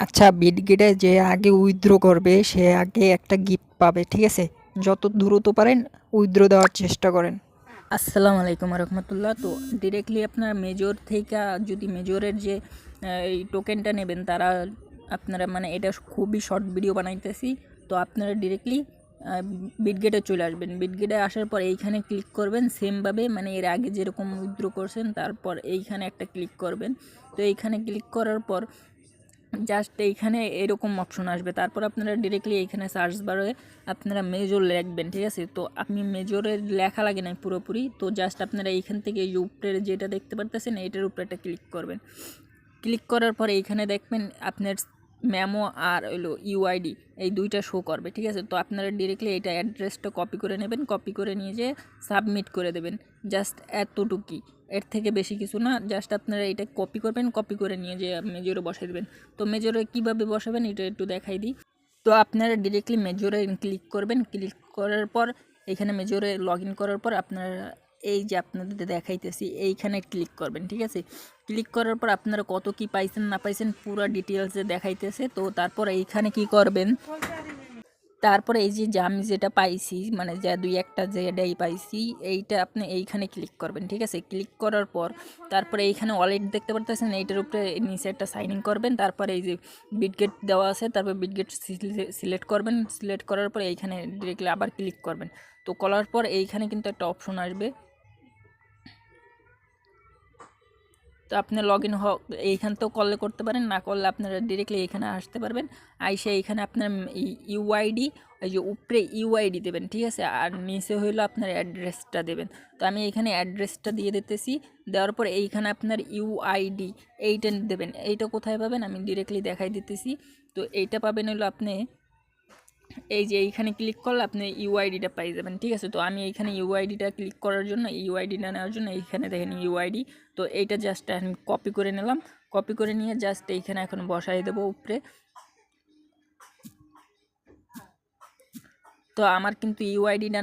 আচ্ছা, বিটগেটে যে আগে উইথড্র করবে সে আগে একটা গিফট পাবে, ঠিক আছে? যত দ্রুত পারেন উইথড্র দেওয়ার চেষ্টা করেন। আসসালামু আলাইকুম রহমতুল্লাহ। তো ডিরেক্টলি আপনার মেজর থেকে যদি মেজরের যে এই টোকেনটা নেবেন তারা আপনারা মানে এটা খুবই শর্ট ভিডিও বানাইতেছি। তো আপনারা ডিরেক্টলি বিটগেটে চলে আসবেন। বিটগেটে আসার পর এইখানে ক্লিক করবেন সেমভাবে, মানে এর আগে যেরকম উইথড্র করছেন তারপর এইখানে একটা ক্লিক করবেন। তো এইখানে ক্লিক করার পর জাস্ট এইখানে এরকম অপশন আসবে। তারপর আপনারা ডিরেক্টলি এইখানে সার্চ বারে আপনারা মেজর লিখবেন, ঠিক আছে? তো আপনি মেজরের লেখা লাগে না পুরোপুরি, তো জাস্ট আপনারা এইখান থেকে এই উপরের যেটা দেখতে পারতেছেন এইটার উপরে একটা ক্লিক করবেন। ক্লিক করার পরে এইখানে দেখবেন আপনার মেমো আর হলো ইউআইডি এই দুইটা শো করবে, ঠিক আছে? তো আপনারা ডিরেক্টলি এইটা অ্যাড্রেসটা কপি করে নেবেন, কপি করে নিয়ে যেয়ে সাবমিট করে দেবেন। জাস্ট এতটুকুই, এর থেকে বেশি কিছু না। জাস্ট আপনারা এটা কপি করবেন, কপি করে নিয়ে যে মেজরে বসাই দেবেন। তো মেজরে কীভাবে বসাবেন এটা একটু দেখাই দিই। তো আপনারা ডিরেক্টলি মেজরে ক্লিক করবেন। ক্লিক করার পর এখানে মেজরে লগ ইন করার পর আপনারা এই যে আপনাদের দেখাইতেছি এইখানে ক্লিক করবেন, ঠিক আছে? ক্লিক করার পর আপনারা কত কি পাইছেন না পাইছেন পুরো ডিটেলসে দেখাইতেছে। তো তারপর এইখানে কি করবেন, তারপরে এই যে আমি যেটা পাইছি মানে যা দুই একটা যেটাই পাইছি এইটা আপনি এইখানে ক্লিক করবেন, ঠিক আছে? ক্লিক করার পর তারপরে এইখানে ওয়ালেট দেখতে পারতেছেন, এইটার উপরে নিচে একটা সাইন ইন করবেন। তারপরে এই যে বিটগেট দেওয়া আছে, তারপর বিটগেট সিলেক্ট করবেন। সিলেক্ট করার পর এইখানে ডিরেক্টলি আবার ক্লিক করবেন। তো করার পর এইখানে কিন্তু একটা অপশন আসবে। তো আপনি লগ ইন এইখান থেকেও করলে করতে পারেন, না করলে আপনারা ডিরেক্টলি এখানে আসতে পারবেন। আইসে এইখানে আপনার ইউআইডি, এই যে উপরে ইউআইডি দেবেন, ঠিক আছে? আর নিচে হইলো আপনার অ্যাড্রেসটা দেবেন। তো আমি এখানে অ্যাড্রেসটা দিয়ে দিতেছি। দেওয়ার পর এইখানে আপনার ইউআইডি এইটা দেবেন। এইটা কোথায় পাবেন আমি ডিরেক্টলি দেখাই দিতেছি। তো এইটা পাবেন হলো আপনি এই যে এইখানে ক্লিক করলে আপনি ইউআইডিটা পাই যাবেন, ঠিক আছে? তো আমি এইখানে ইউআইডিটা ক্লিক করার জন্য ইউআইডিটা নেওয়ার জন্য এইখানে দেখেন ইউআইডি। তো এইটা জাস্ট আমি কপি করে নিলাম। কপি করে নিয়ে জাস্ট এইখানে এখন বসাই দেবো উপরে। তো আমার কিন্তু ইউআইডিটা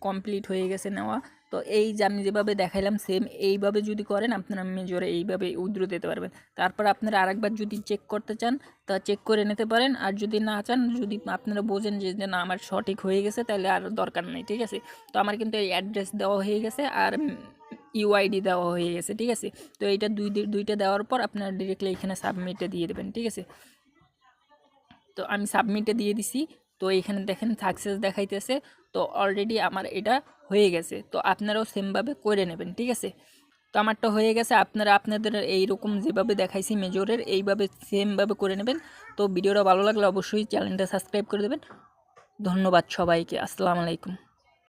কমপ্লিট হয়ে গেছে নেওয়া। তো এই যে আমি যেভাবে দেখাইলাম সেম এইভাবে যদি করেন আপনারা মেজরে এইভাবে উইথড্র দিতে পারবেন। তারপর আপনারা আরেকবার যদি চেক করতে চান তা চেক করে নিতে পারেন, আর যদি না চান, যদি আপনারা বোঝেন যে না আমার সঠিক হয়ে গেছে তাহলে আর দরকার নেই, ঠিক আছে? তো আমার কিন্তু এই অ্যাড্রেস দেওয়া হয়ে গেছে আর ইউআইডি দেওয়া হয়ে গেছে, ঠিক আছে? তো এইটা দুইটা দেওয়ার পর আপনারা ডিরেক্টলি এখানে সাবমিটে দিয়ে দেবেন, ঠিক আছে? তো আমি সাবমিটে দিয়ে দিছি। তো এখানে দেখেন সাকসেস দেখাইতেছে। তো অলরেডি আমার এটা হয়ে গেছে। তো আপনারাও সেমভাবে করে নেবেন, ঠিক আছে? তো আমারটা হয়ে গেছে, আপনারা আপনাদের এইরকম যেভাবে দেখাইছি মেজরের এইভাবে সেমভাবে করে নেবেন। তো ভিডিওটা ভালো লাগলে অবশ্যই চ্যানেলটা সাবস্ক্রাইব করে দেবেন। ধন্যবাদ সবাইকে। আসসালামু আলাইকুম।